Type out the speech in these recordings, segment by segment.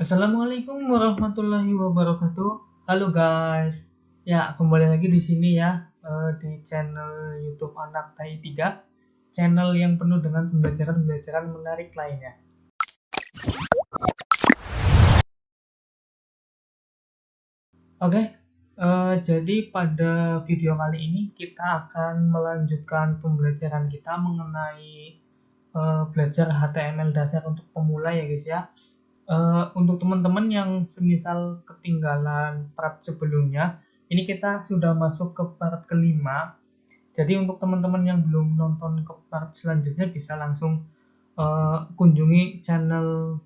Assalamualaikum warahmatullahi wabarakatuh. Halo guys. Ya, kembali lagi di sini ya di channel YouTube Anak TI 3, channel yang penuh dengan pembelajaran-pembelajaran menarik lainnya. Oke, jadi pada video kali ini kita akan melanjutkan pembelajaran kita mengenai belajar HTML dasar untuk pemula ya guys ya. Untuk teman-teman yang semisal ketinggalan part sebelumnya, ini kita sudah masuk ke part kelima. Jadi untuk teman-teman yang belum nonton ke part selanjutnya bisa langsung kunjungi channel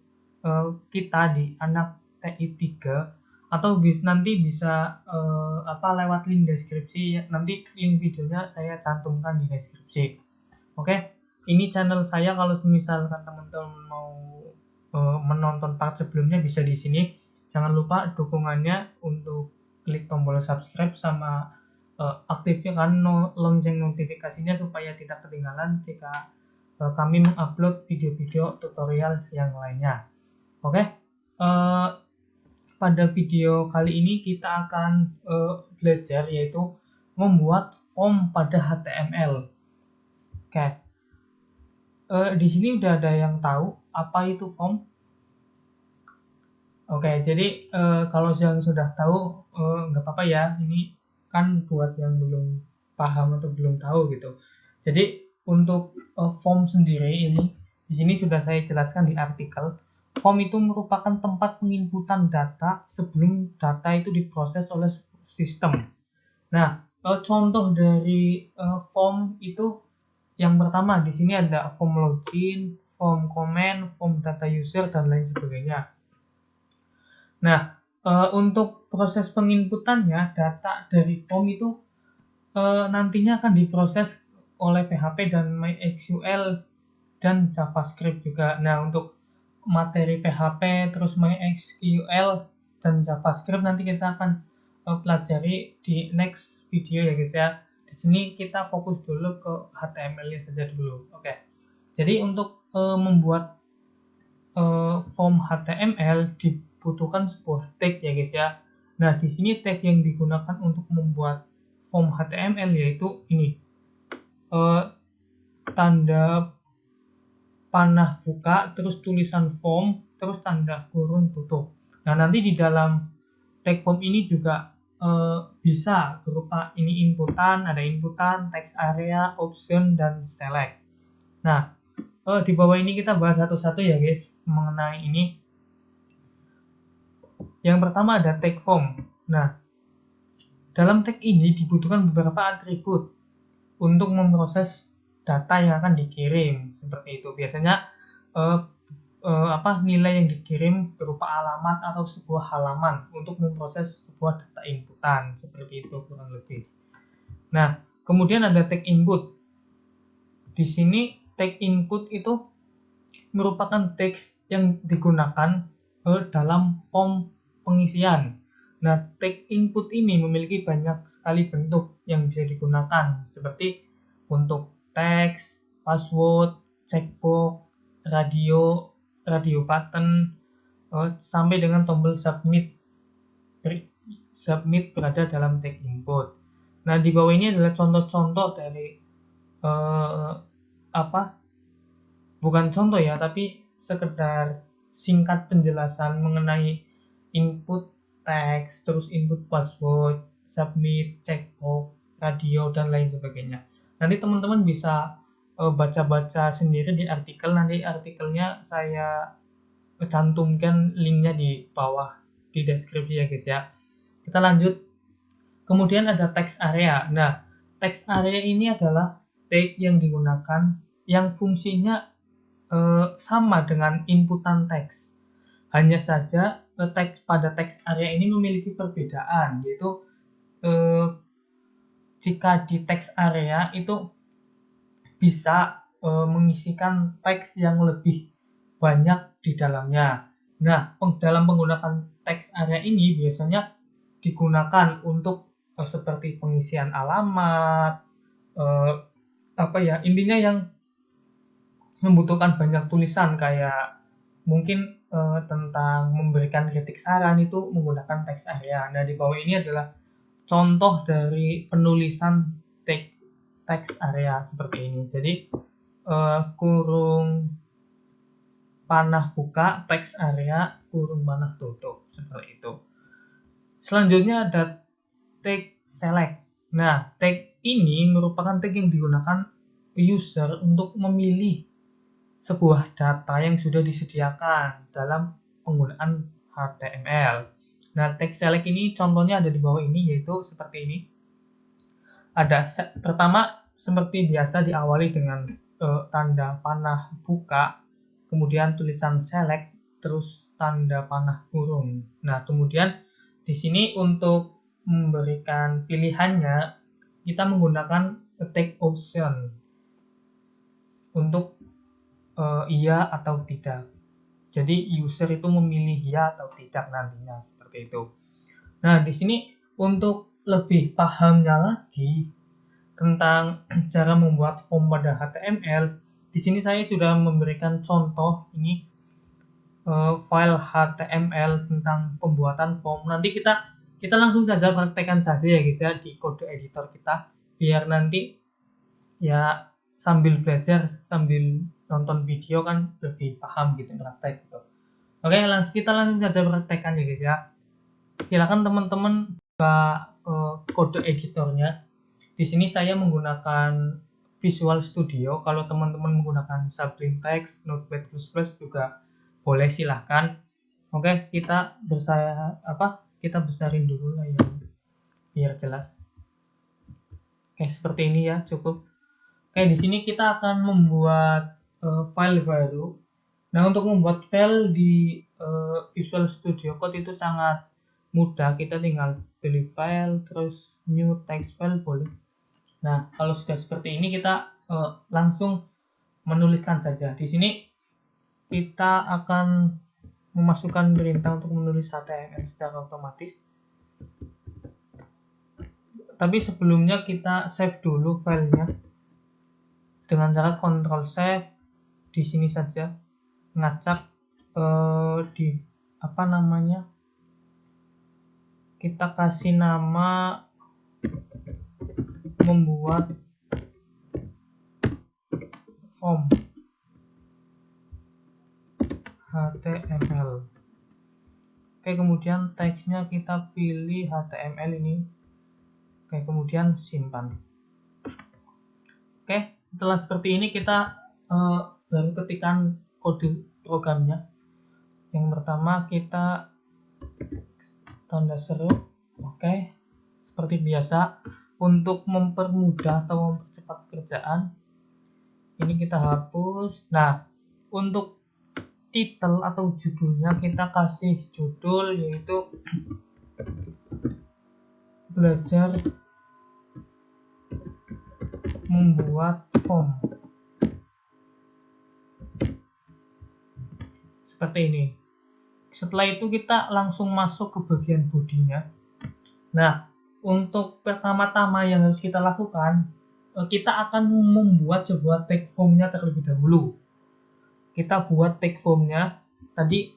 kita di Anak TI 3, atau nanti bisa lewat link deskripsi. Nanti link videonya saya cantumkan di deskripsi. Oke, ini channel saya. Kalau misalkan teman-teman mau menonton part sebelumnya bisa di sini. Jangan lupa dukungannya untuk klik tombol subscribe sama aktifkan lonceng notifikasinya supaya tidak ketinggalan jika kami mengupload video-video tutorial yang lainnya. Oke, pada video kali ini kita akan belajar yaitu membuat form pada HTML. Oke, di sini udah ada yang tahu apa itu form? Oke, jadi kalau yang sudah tahu nggak apa-apa ya. Ini kan buat yang belum paham atau belum tahu gitu. Jadi untuk form sendiri ini di sini sudah saya jelaskan di artikel. Form itu merupakan tempat penginputan data sebelum data itu diproses oleh sistem. Nah, contoh dari form itu yang pertama di sini ada form login, form comment, form data user dan lain sebagainya. Nah, untuk proses penginputannya data dari form itu nantinya akan diproses oleh PHP dan MySQL dan JavaScript juga. Nah, untuk materi PHP terus MySQL dan JavaScript nanti kita akan pelajari di next video ya guys ya. Di sini kita fokus dulu ke HTML-nya saja dulu. Oke. Jadi untuk membuat form HTML dibutuhkan sebuah tag ya guys ya. Nah, di sini tag yang digunakan untuk membuat form HTML yaitu ini. Tanda panah buka, terus tulisan form, terus tanda kurung tutup. Nah, nanti di dalam tag form ini juga bisa berupa ini inputan, ada inputan, text area, option, dan select. Nah, di bawah ini kita bahas satu-satu ya guys mengenai ini. Yang pertama ada tag form. Nah, dalam tag ini dibutuhkan beberapa atribut untuk memproses data yang akan dikirim. Seperti itu. Biasanya nilai yang dikirim berupa alamat atau sebuah halaman untuk memproses sebuah data inputan. Seperti itu kurang lebih. Nah, kemudian ada tag input. Di sini tag input itu merupakan teks yang digunakan dalam form pengisian. Nah, tag input ini memiliki banyak sekali bentuk yang bisa digunakan, seperti untuk teks, password, checkbox, radio button, sampai dengan tombol submit berada dalam tag input. Nah, di bawah ini adalah contoh-contoh dari bukan contoh ya, tapi sekedar singkat penjelasan mengenai input teks, terus input password, submit, checkbox, radio, dan lain sebagainya. Nanti teman-teman bisa baca-baca sendiri di artikel. Nanti artikelnya saya cantumkan linknya di bawah di deskripsi ya guys ya. Kita lanjut. Kemudian ada text area. Nah, text area ini adalah tag yang digunakan yang fungsinya sama dengan inputan teks. Hanya saja teks pada text area ini memiliki perbedaan, yaitu jika di text area itu bisa mengisikan teks yang lebih banyak di dalamnya. Nah, dalam menggunakan text area ini biasanya digunakan untuk seperti pengisian alamat, intinya yang membutuhkan banyak tulisan kayak mungkin tentang memberikan kritik saran itu menggunakan text area. Nah, di bawah ini adalah contoh dari penulisan text area seperti ini. Jadi kurung panah buka, text area, kurung panah tutup, seperti itu. Selanjutnya ada tag select. Nah, tag ini merupakan tag yang digunakan user untuk memilih sebuah data yang sudah disediakan dalam penggunaan HTML. Nah, tag select ini contohnya ada di bawah ini, yaitu seperti ini. Ada pertama seperti biasa diawali dengan tanda panah buka, kemudian tulisan select, terus tanda panah kurung. Nah, kemudian di sini untuk memberikan pilihannya kita menggunakan tag option untuk iya atau tidak. Jadi user itu memilih iya atau tidak nantinya, seperti itu. Nah, di sini untuk lebih pahamnya lagi tentang cara membuat form pada HTML, di sini saya sudah memberikan contoh ini file HTML tentang pembuatan form. Nanti kita langsung saja praktekkan saja ya guys ya di kode editor kita, biar nanti ya sambil belajar sambil nonton video kan lebih paham gitu praktek gitu. Oke, kita langsung saja praktekkan ya guys ya. Silakan teman-teman buka kode editornya. Di sini saya menggunakan Visual Studio. Kalau teman-teman menggunakan Sublime Text, Notepad++ juga boleh, silahkan. Oke, kita besarin dulu lah ya biar jelas. Oke, seperti ini ya, cukup. Oke, di sini kita akan membuat file baru. Nah, untuk membuat file di Visual Studio Code itu sangat mudah. Kita tinggal pilih file, terus new text file boleh. Nah, kalau sudah seperti ini kita langsung menuliskan saja. Di sini kita akan memasukkan perintah untuk menulis HTML secara otomatis. Tapi sebelumnya kita save dulu filenya dengan cara Ctrl Save. Di sini saja ngacak di kita kasih nama membuat form HTML. Oke, kemudian teksnya kita pilih HTML ini. Oke, kemudian simpan. Oke, setelah seperti ini kita baru ketikkan kode programnya. Yang pertama kita tanda seru. Oke, seperti biasa untuk mempermudah atau mempercepat pekerjaan ini kita hapus. Nah, untuk title atau judulnya kita kasih judul yaitu belajar membuat form, seperti ini. Setelah itu kita langsung masuk ke bagian bodinya. Nah, untuk pertama-tama yang harus kita lakukan, kita akan membuat sebuah tag formnya terlebih dahulu. Kita buat tag formnya. Tadi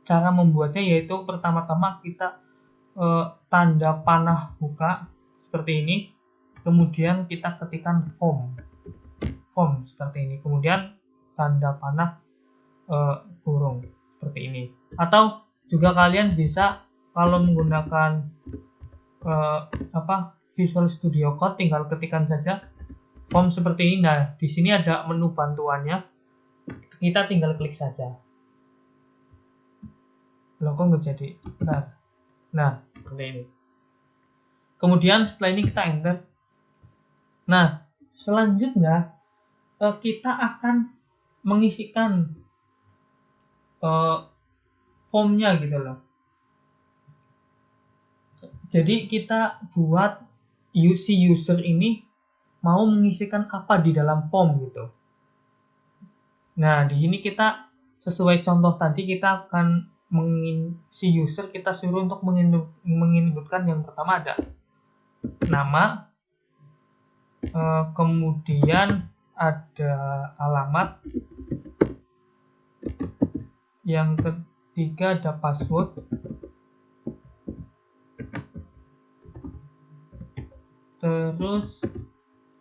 cara membuatnya yaitu pertama-tama kita tanda panah buka seperti ini, kemudian kita ketikkan form seperti ini, kemudian tanda panah kurung seperti ini. Atau juga kalian bisa kalau menggunakan Visual Studio Code tinggal ketikkan saja form seperti ini. Nah, di sini ada menu bantuannya, kita tinggal klik saja. Loh, kok nggak jadi? Nah, seperti ini. Kemudian setelah ini kita enter. Nah, selanjutnya kita akan mengisikan formnya gitu loh. Jadi kita buat user ini mau mengisikan apa di dalam form gitu. Nah, di sini kita sesuai contoh tadi kita akan mengisi user, kita suruh untuk menginputkan yang pertama ada nama, kemudian ada alamat, Yang ketiga ada password. Terus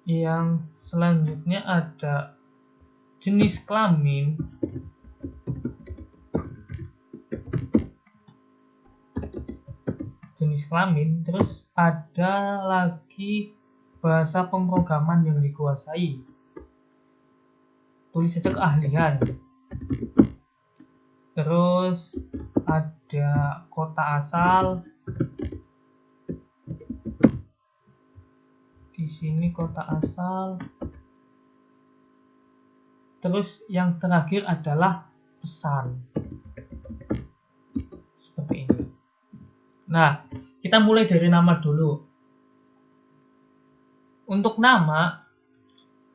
yang selanjutnya ada jenis kelamin. Terus ada lagi bahasa pemrograman yang dikuasai. Tulis saja keahlian. Terus ada kota asal. Di sini kota asal. Terus yang terakhir adalah pesan. Seperti ini. Nah, kita mulai dari nama dulu. Untuk nama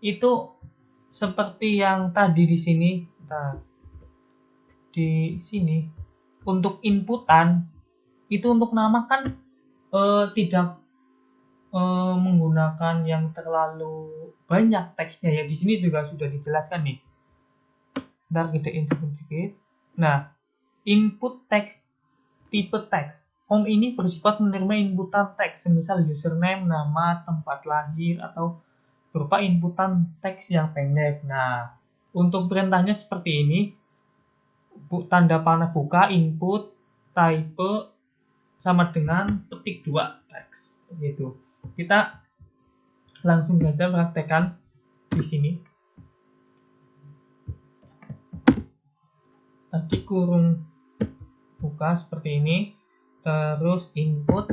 itu seperti yang tadi di sini. Nah, di sini untuk inputan itu untuk nama kan tidak menggunakan yang terlalu banyak teksnya ya. Di sini juga sudah dijelaskan nih. Ntar gedein sedikit. Nah, input teks tipe teks. Form ini bersifat menerima inputan teks, semisal username, nama, tempat lahir, atau berupa inputan teks yang pendek. Nah, untuk perintahnya seperti ini. Tanda panah buka, input, type, sama dengan ketik 2 teks. Gitu. Kita langsung saja praktekkan di sini. Tadi kurung buka seperti ini. Terus input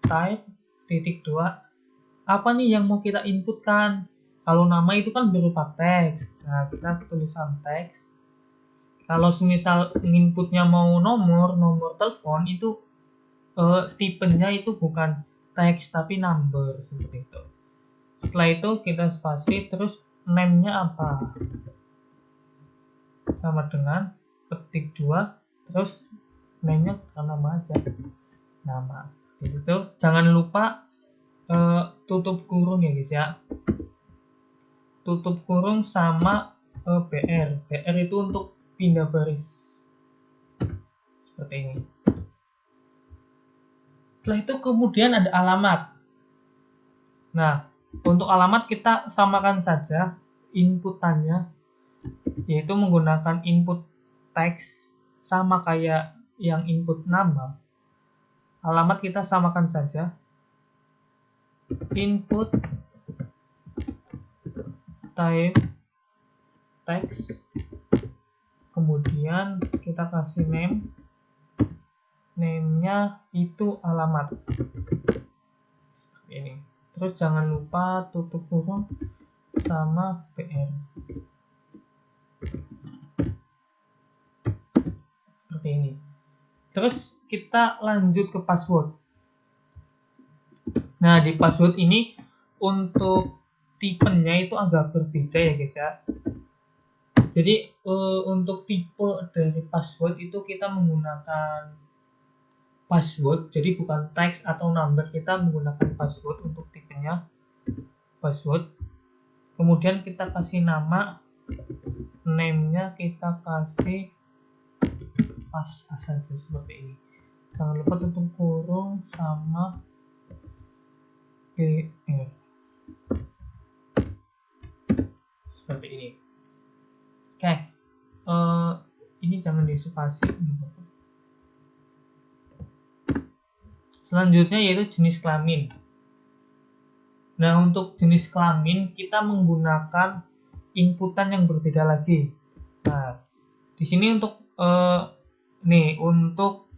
type titik 2. Apa nih yang mau kita inputkan? Kalau nama itu kan berupa teks. Nah, kita tulisan teks. Kalau semisal inputnya mau nomor telepon itu tipenya itu bukan teks tapi number seperti itu. Setelah itu kita spasi, terus name-nya apa? Sama dengan ketik 2, terus name-nya nama aja. Nama. Itu jangan lupa tutup kurung ya guys ya. Tutup kurung sama BR. BR itu untuk pindah baris. Seperti ini. Setelah itu kemudian ada alamat. Nah, untuk alamat kita samakan saja inputannya, yaitu menggunakan input teks sama kayak yang input nama. Alamat kita samakan saja. Input type teks, kemudian kita kasih name-nya itu alamat. Ini. Terus jangan lupa tutup kurung sama BR. Seperti ini. Terus kita lanjut ke password. Nah, di password ini untuk tipenya itu agak berbeda ya guys ya. Jadi untuk tipe dari password itu kita menggunakan password, jadi bukan teks atau number, kita menggunakan password untuk tipenya password. Kemudian kita kasih nama, name-nya kita kasih saja seperti ini. Jangan lupa tutup kurung sama BR. Seperti ini. Oke, ini jangan dispasi. Selanjutnya yaitu jenis kelamin. Nah, untuk jenis kelamin kita menggunakan inputan yang berbeda lagi. Nah, di sini untuk untuk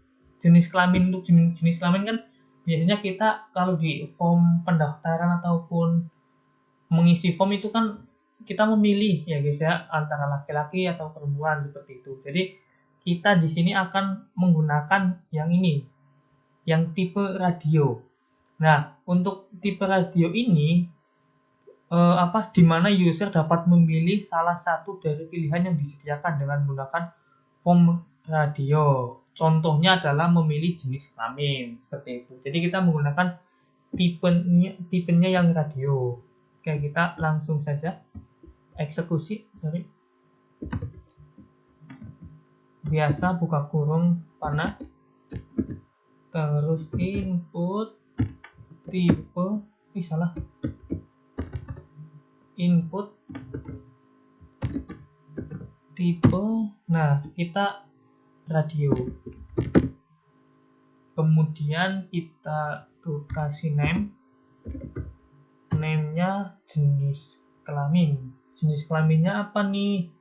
jenis kelamin kan biasanya kita kalau di form pendaftaran ataupun mengisi form itu kan kita memilih ya guys ya, antara laki-laki atau perempuan seperti itu. Jadi kita di sini akan menggunakan yang ini, yang tipe radio. Nah, untuk tipe radio ini di mana user dapat memilih salah satu dari pilihan yang disediakan dengan menggunakan form radio. Contohnya adalah memilih jenis kelamin seperti itu. Jadi kita menggunakan tipenya yang radio. Oke, kita langsung saja eksekusi dari biasa buka kurung panah, terus input tipe salah, input tipe, nah kita radio, kemudian kita tuh kasih name-nya jenis kelaminnya apa nih,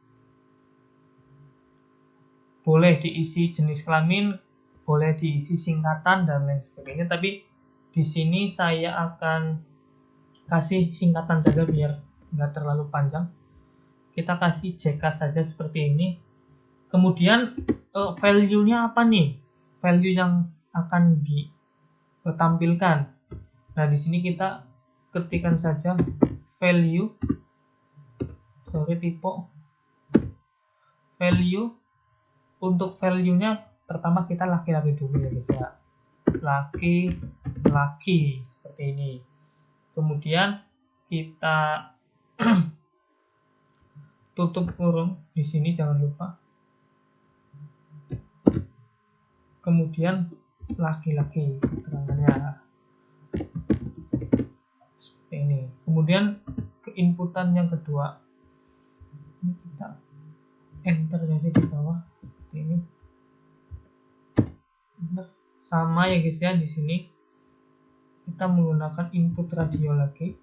boleh diisi jenis kelamin, boleh diisi singkatan dan lain sebagainya, tapi di sini saya akan kasih singkatan saja biar nggak terlalu panjang. Kita kasih JK saja seperti ini. Kemudian value-nya apa nih? Value yang akan ditampilkan. Nah, di sini kita ketikkan saja value, value. Untuk value-nya pertama kita laki-laki dulu ya guys ya. Laki-laki seperti ini. Kemudian kita tutup kurung di sini, jangan lupa. Kemudian laki-laki keterangannya seperti ini. Kemudian keinputan yang kedua, ini kita enter saja di bawah seperti ini. Sama ya guys ya, di sini kita menggunakan input radio lagi,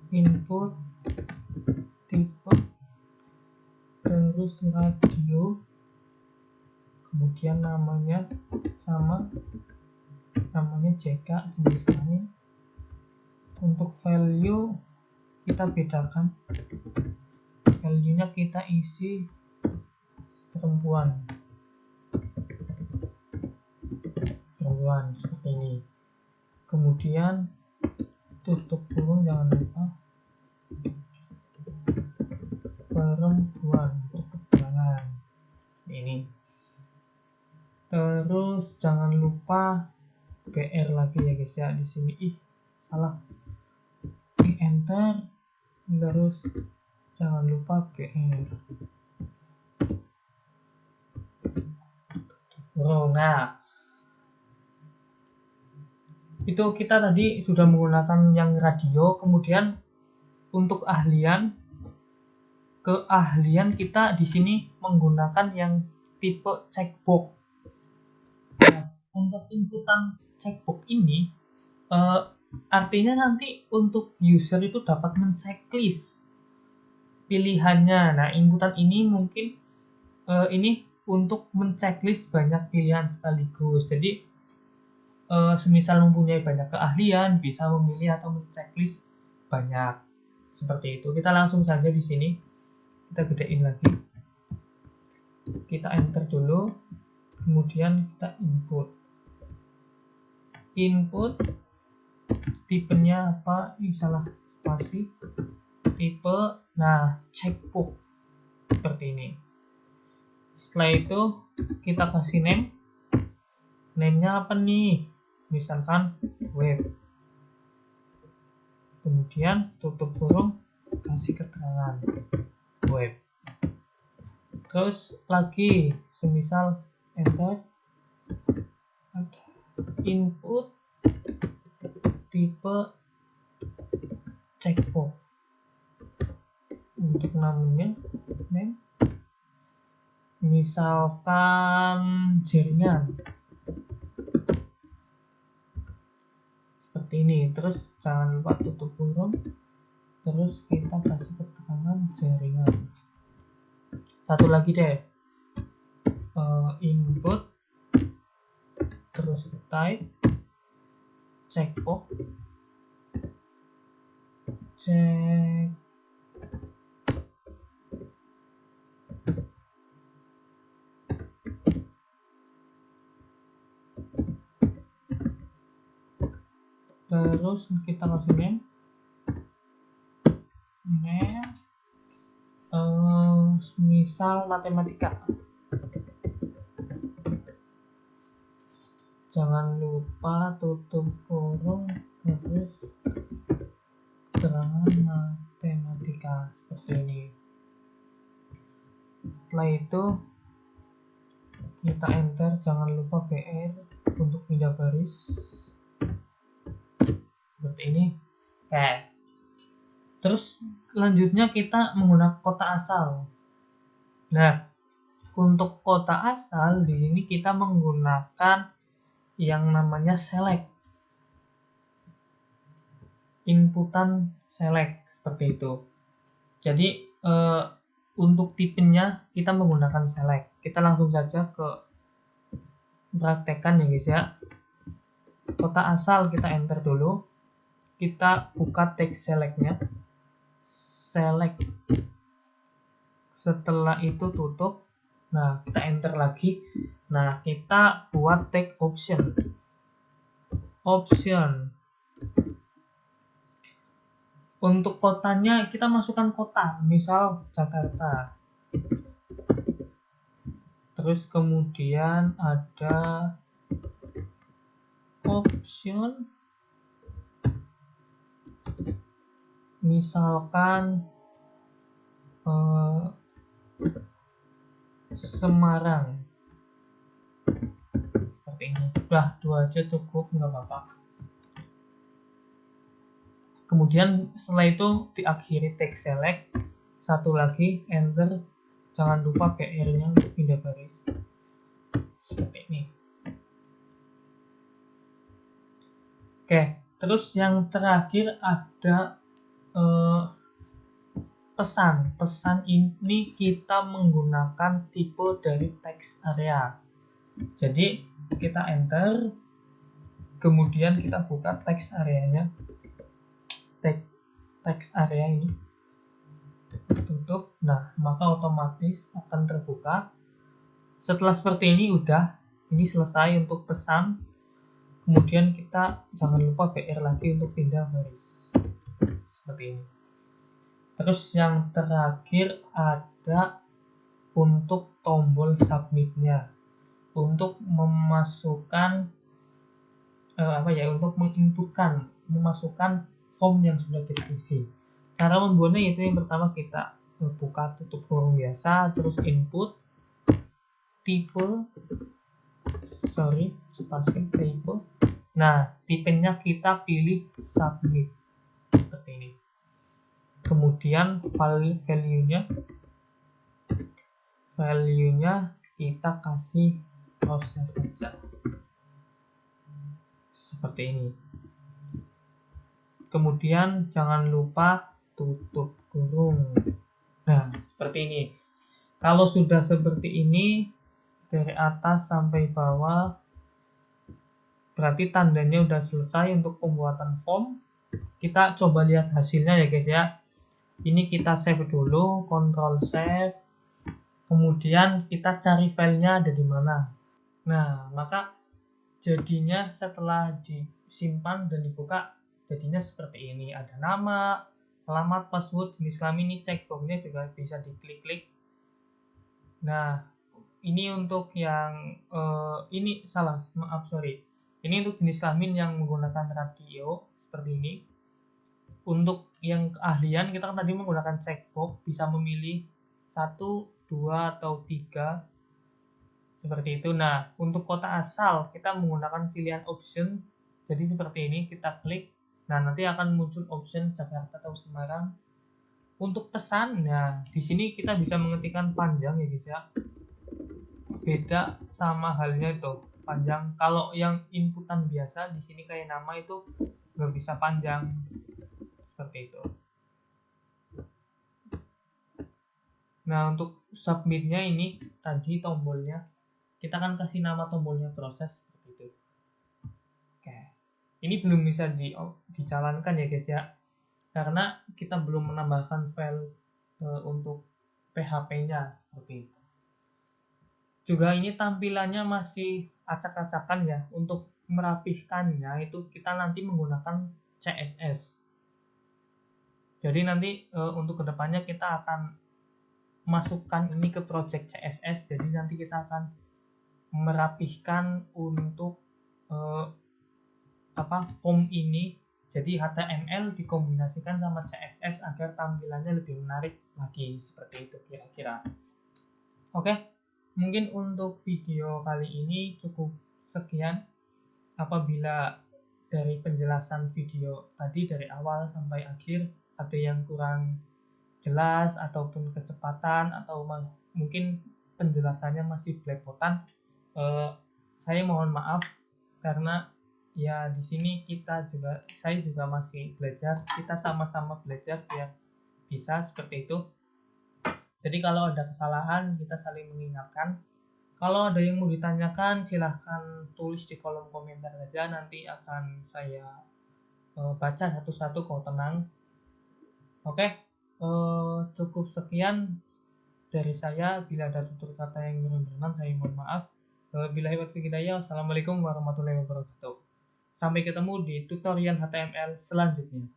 input tipe, terus radio, kemudian namanya sama, namanya JK jenis kelamin. Untuk value kita bedakan, value-nya kita isi perempuan seperti ini. Kemudian tutup kurung, jangan lupa perempuan untuk keterangan ini. Terus jangan lupa BR lagi ya guys ya, di sini salah, enter, terus jangan lupa BR. Nah, itu kita tadi sudah menggunakan yang radio. Kemudian untuk keahlian kita di sini menggunakan yang tipe checkbox. Nah, untuk inputan checkbox ini artinya nanti untuk user itu dapat men-checklist pilihannya. Nah, inputan ini mungkin ini untuk men-checklist banyak pilihan sekaligus. Jadi semisal mempunyai banyak keahlian, bisa memilih atau men-checklist banyak. Seperti itu. Kita langsung saja di sini. Kita gedein lagi. Kita enter dulu. Kemudian kita input. Tipenya apa? Ini salah spasi. Tipe. Nah, checkbox. Seperti ini. Setelah itu kita kasih name. Name-nya apa nih? Misalkan web. Kemudian tutup kurung, kasih keterangan web. Terus lagi semisal enter, input tipe checkbox. Untuk namanya name misalkan jaringan seperti ini. Terus jangan lupa tutup kurung, terus kita kasih keterangan jaringan. Satu lagi deh, input terus type checkbox, terus kita kasih name misal matematika. Jangan lupa tutup kurung, terus keterangan matematika. matematika seperti ini. Setelah itu kita enter, jangan lupa BR untuk pindah baris seperti ini. Oke. Terus selanjutnya kita menggunakan kotak asal. Nah, untuk kotak asal di sini kita menggunakan yang namanya select, inputan select seperti itu. Jadi untuk tipenya kita menggunakan select. Kita langsung saja ke praktekan ya guys ya. Kotak asal kita enter dulu. Kita buka teks selectnya, select. Setelah itu tutup. Nah, kita enter lagi. Nah, kita buat tag option. Untuk kotanya kita masukkan kota, misal Jakarta. Terus kemudian ada option, misalkan Semarang. Seperti ini. Udah, 2 aja cukup, nggak apa-apa. Kemudian setelah itu diakhiri teks select, satu lagi enter, jangan lupa BR nya untuk pindah baris seperti ini. Oke, terus yang terakhir ada pesan ini kita menggunakan tipe dari text area. Jadi kita enter, kemudian kita buka text areanya, text area ini tutup. Nah, maka otomatis akan terbuka. Setelah seperti ini ini selesai untuk pesan. Kemudian kita jangan lupa BR lagi untuk pindah baris seperti ini. Terus yang terakhir ada untuk tombol submitnya, untuk memasukkan untuk memasukkan form yang sudah kita isi. Cara membuatnya yaitu yang pertama kita buka tutup kurung biasa, terus input tipe nah tipenya kita pilih submit seperti ini. Kemudian value-nya kita kasih proses saja seperti ini. Kemudian jangan lupa tutup kurung. Nah, seperti ini. Kalau sudah seperti ini dari atas sampai bawah, berarti tandanya udah selesai untuk pembuatan form. Kita coba lihat hasilnya ya guys ya. Ini kita save dulu, Ctrl save. Kemudian kita cari filenya ada di mana. Nah, maka jadinya setelah disimpan dan dibuka, jadinya seperti ini. Ada nama, alamat, password, jenis kelamin, ini checkboxnya juga bisa diklik-klik. Nah, ini untuk yang ini untuk jenis kelamin yang menggunakan radio seperti ini. Untuk yang keahlian kita kan tadi menggunakan checkbox, bisa memilih 1, 2 atau 3 seperti itu. Nah, untuk kota asal kita menggunakan pilihan option. Jadi seperti ini, kita klik. Nah, nanti akan muncul option Jakarta atau Semarang. Untuk pesan, nah di sini kita bisa mengetikkan panjang ya guys ya. Beda sama halnya itu panjang. Kalau yang inputan biasa di sini kayak nama itu nggak bisa panjang seperti itu. Nah, untuk submitnya ini tadi tombolnya kita kan kasih nama tombolnya proses seperti itu. Oke, ini belum bisa dijalankan ya guys ya, karena kita belum menambahkan file untuk PHP-nya seperti itu. Juga ini tampilannya masih acak-acakan ya. Untuk merapihkannya itu kita nanti menggunakan CSS. Jadi nanti untuk kedepannya kita akan masukkan ini ke project CSS. Jadi nanti kita akan merapihkan untuk form ini. Jadi HTML dikombinasikan sama CSS agar tampilannya lebih menarik lagi, seperti itu kira-kira. Oke, mungkin untuk video kali ini cukup sekian. Apabila dari penjelasan video tadi dari awal sampai akhir ada yang kurang jelas ataupun kecepatan atau mungkin penjelasannya masih belepotan, saya mohon maaf karena ya di sini saya juga masih belajar, kita sama-sama belajar biar bisa seperti itu. Jadi kalau ada kesalahan kita saling mengingatkan. Kalau ada yang mau ditanyakan silahkan tulis di kolom komentar saja, nanti akan saya baca satu-satu, kau tenang. Oke, cukup sekian dari saya. Bila ada tutur kata yang kurang berkenan saya mohon maaf. Billahi taufiq hidayah. Wassalamualaikum warahmatullahi wabarakatuh. Sampai ketemu di tutorial HTML selanjutnya.